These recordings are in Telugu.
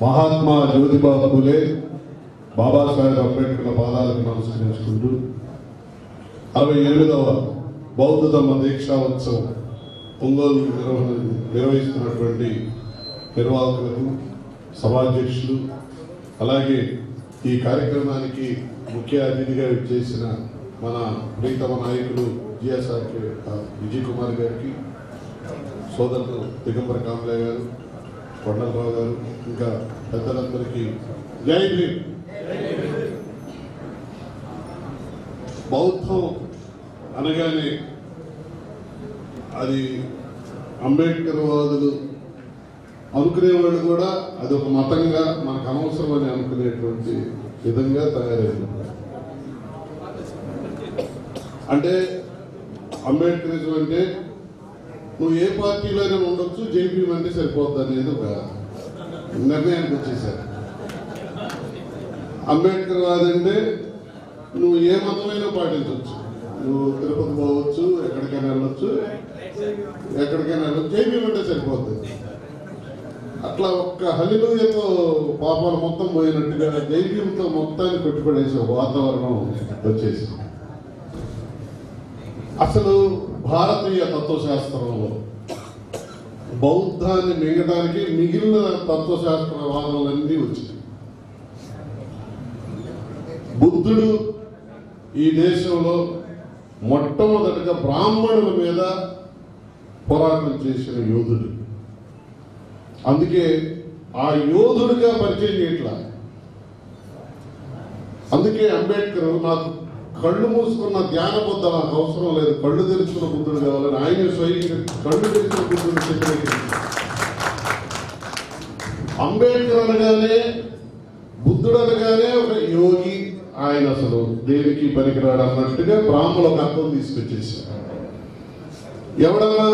మహాత్మా జ్యోతిబా ఫూలే బాబాసాహెబ్ అంబేద్కర్ పాదాలకు నమస్కరించుకుంటూ 68వ బౌద్ధ ధర్మ దీక్షా ఉత్సవం ఒంగోలు నిర్వహిస్తున్నటువంటి నిర్వాహకులకు, సభాధ్యక్షులు, అలాగే ఈ కార్యక్రమానికి ముఖ్య అతిథిగా చేసిన మన ప్రీతమ నాయకులు జిఎస్ఆర్ విజయ్ కుమార్ గారికి, సోదరులు దిగంబర కాంబ్లే గారు, కొండలరావు గారు, ఇంకా పెద్దలందరికీ జై భీమ్. బౌద్ధం అనగానే అది అంబేద్కర్ వాదులు అనుకునేవాళ్ళు కూడా అది ఒక మతంగా మనకు అనవసరం అని అనుకునేటువంటి విధంగా తయారైంది. అంటే అంబేద్కరిజం అంటే నువ్వు ఏ పార్టీలోనే ఉండొచ్చు, జేపీ అంటే సరిపోద్ది అనేది ఒక నిర్ణయానికి వచ్చేసారు. అంబేద్కర్ వాదంటే నువ్వు ఏ మతమైనా పాటించవచ్చు, నువ్వు తిరుపతి పోవచ్చు, ఎక్కడికైనా వెళ్ళొచ్చు, జేపీ అంటే సరిపోద్ది. అట్లా ఒక్క హల్లెలూయాతో పాపాలు మొత్తం పోయినట్టుగా జైబీంతో మొత్తాన్ని కొట్టుపడేసే వాతావరణం వచ్చేసి అసలు భారతీయ తత్వశాస్త్రంలో బౌద్ధాన్ని మింగడానికి మిగిలిన తత్వశాస్త్రవాదాలన్నీ వచ్చినాయి. బుద్ధుడు ఈ దేశంలో మొట్టమొదటిగా బ్రాహ్మణుల మీద పోరాటం చేసిన యోధుడు. అందుకే ఆ యోధుడిగా పరిచయం చేయట్లా. అందుకే అంబేద్కర్ నాకు కళ్ళు మూసుకున్న ధ్యాన బుద్ధ నాకు అవసరం లేదు, కళ్ళు తెరుచుకున్న బుద్ధుడు కావాలని ఆయన స్వయంగా కళ్ళు తెరిచిన బుద్ధుడు చెప్పలేదు. అంబేద్కర్ అనగానే, బుద్ధుడు అనగానే ఒక యోగి, ఆయన అసలు దేనికి పనికిరాడు అన్నట్టుగా బ్రాహ్మణులకు అర్థం తీసుకొచ్చేసారు. ఎవడన్నా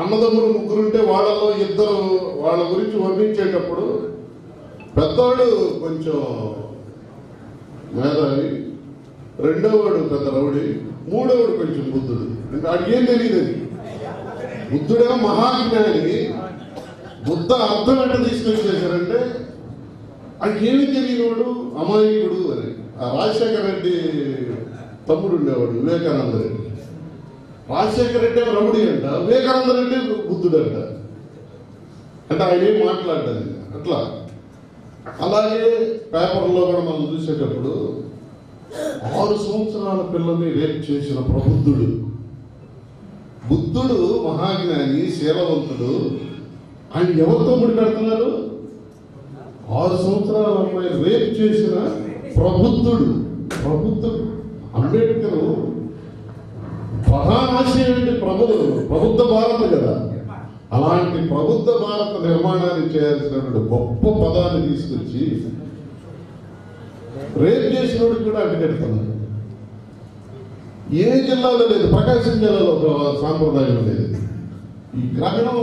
అన్నదమ్ములు ముగ్గురుంటే వాళ్ళలో ఇద్దరు వాళ్ళ గురించి వర్ణించేటప్పుడు పెద్దవాడు కొంచెం మేధావి, రెండోవాడు పెద్ద రౌడి, మూడోవాడు కొంచెం బుద్ధుడు. అంటే వాడికి ఏం తెలియదు. బుద్ధుడే మహాజ్ఞాని, బుద్ధ అర్థం ఎట్లా తీసుకొచ్చేసారంటే ఆయనకి ఏమి తెలియనివాడు, అమాయకుడు అని. ఆ రాజశేఖర రెడ్డి తమ్ముడు ఉండేవాడు వివేకానంద రెడ్డి. రాజశేఖర రెడ్డి రౌడీ అంట, వివేకానంద రెడ్డి బుద్ధుడు అంట. అంటే ఆయన ఏం మాట్లాడాలి అట్లా. అలాగే పేపర్లో కూడా మనం చూసేటప్పుడు 6 సంవత్సరాల పిల్లల్ని రేప్ చేసిన ప్రబుద్ధుడు. బుద్ధుడు మహాజ్ఞాని, శీలవంతుడు. ఆయన ఎవరితో ముడి పెడుతున్నారు? 6 సంవత్సరాల అమ్మాయి రేప్ చేసిన ప్రబుద్ధుడు. అంబేద్కర్ ప్రధాన ఆశయం ఏంటి? ప్రబుద్ధ భారత్ కదా. అలాంటి ప్రబుద్ధ భారత నిర్మాణాన్ని చేయాల్సినటువంటి గొప్ప పదాన్ని తీసుకొచ్చి రేప్ చేసినోడికి కూడా అడ్డుకెడుతున్నారు. ఏ జిల్లాలో లేదు, ప్రకాశం జిల్లాలో ఒక సాంప్రదాయం లేదు. ఈ గ్రహణం,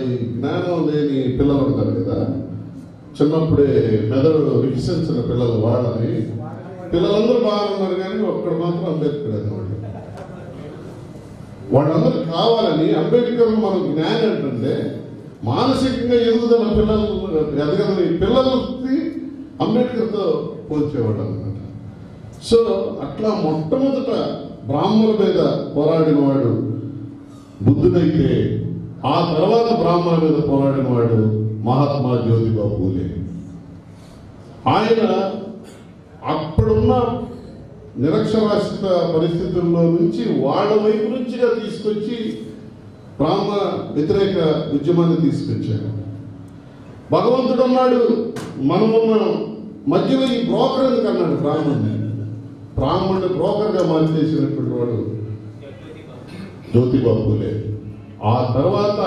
ఈ జ్ఞానం లేని పిల్లలు ఉంటారు కదా, చిన్నప్పుడే మెదడు వికసించిన పిల్లలు, వాళ్ళని పిల్లలందరూ బాగున్నారు కానీ ఒక్కడు మాత్రం అంబేద్కర్ అనేవాడు. వాళ్ళందరూ కావాలని అంబేద్కర్ మనం జ్ఞానం ఏంటంటే మానసికంగా ఎదుగుదల పిల్లలు ఎదగదని పిల్లలకి అంబేద్కర్తో పోల్చేవాడు అన్నమాట. సో అట్లా మొట్టమొదట బ్రాహ్మణుల మీద పోరాడిన వాడు బుద్ధుడైతే, ఆ తర్వాత బ్రాహ్మణుల మీద పోరాడిన వాడు మహాత్మా జ్యోతిబా ఫూలే. ఆయన అప్పుడున్న నిరక్షరాస్యత పరిస్థితుల్లో నుంచి వాళ్ళ వైపు నుంచిగా తీసుకొచ్చి బ్రాహ్మణ వ్యతిరేక ఉద్యమాన్ని తీసుకొచ్చారు. భగవంతుడు అన్నాడు, మనమున్న మధ్యలో ఈ బ్రోకర్ ఎందుకు అన్నాడు బ్రాహ్మణుడు బ్రోకర్గా మార్చేసినటువంటి వాడు జ్యోతిబా ఫూలే. ఆ తర్వాత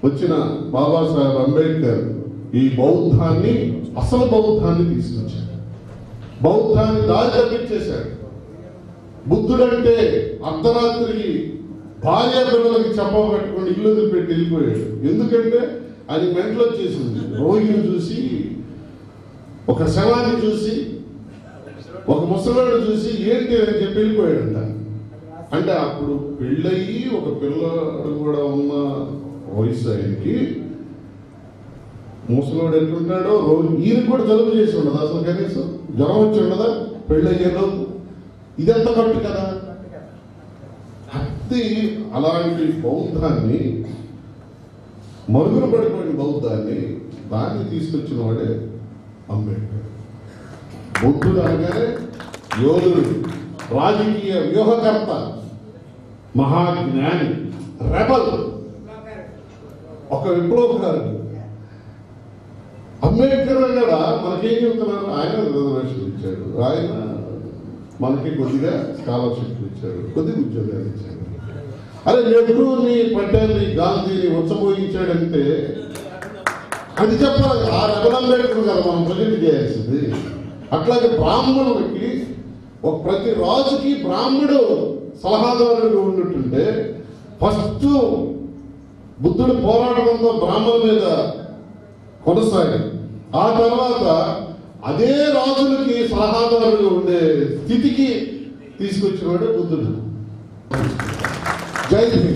వచ్చిన బాబాసాహెబ్ అంబేద్కర్ ఈ బౌద్ధాన్ని, అసలు బౌద్ధాన్ని తీసుకొచ్చాడు. బౌద్ధాన్ని దారి తప్పించేశాడు. బుద్ధుడంటే అర్ధరాత్రి భార్య పిల్లలకి చెప్పబెట్టుకుని ఇల్లు వదిలిపెట్టి వెళ్ళిపోయాడు. ఎందుకంటే అది మెంటలు వచ్చేసింది. రోగిని చూసి, ఒక శవాన్ని చూసి, ఒక ముసలాడు చూసి ఏంటి అని చెప్పి వెళ్ళిపోయాడంట. అంటే అప్పుడు పెళ్ళయి ఒక పిల్లడు కూడా ఉన్న వయసు ఆయనకి ముసలోడు ఎట్లుంటాడో రోజు ఈయన కూడా జలుబు చేసి ఉండదు అసలు, కనీసం జ్వరం వచ్చి ఉండదా పెళ్ళి అయ్యేలోపు? ఇదంతా కట్టు కదా. అది అలాంటి బౌద్ధాన్ని, మరుగున పడిపోయిన బౌద్ధాన్ని దాన్ని తీసుకొచ్చిన వాడే అంబేద్కర్. బుద్ధుడు అనగానే యోధుడు, రాజకీయ వ్యూహకర్త, మహాజ్ఞాని, రెబల్, ఒక విప్లవకారుడు. అంబేద్కర్ కూడా మనకేం చెబుతున్నారు? ఆయన రిజర్వేషన్ ఇచ్చాడు, ఆయన మనకి కొద్దిగా స్కాలర్షిప్ ఇచ్చాడు, కొద్దిగా ఉద్యోగాలు ఇచ్చాడు. అరే నెహ్రూని, పటేల్ని, గాంధీని ఉచ్చబోయించాడంటే అది చెప్పాలి. ఆ రెబల్ అంబేద్కర్ కదా మనం ప్రజెంట్ చేయాల్సింది. అట్లాగే బ్రాహ్మణులకి, ఒక ప్రతి రాజుకి బ్రాహ్మణుడు సలహాదారుడు ఉన్నట్టుంటే ఫస్ట్ బుద్ధుడు పోరాటంతో బ్రాహ్మణుల మీద కొనసాగి, ఆ తర్వాత అదే రాజులకి సలహాదారుడు ఉండే స్థితికి తీసుకొచ్చినవాడు బుద్ధుడు. జై హింద్.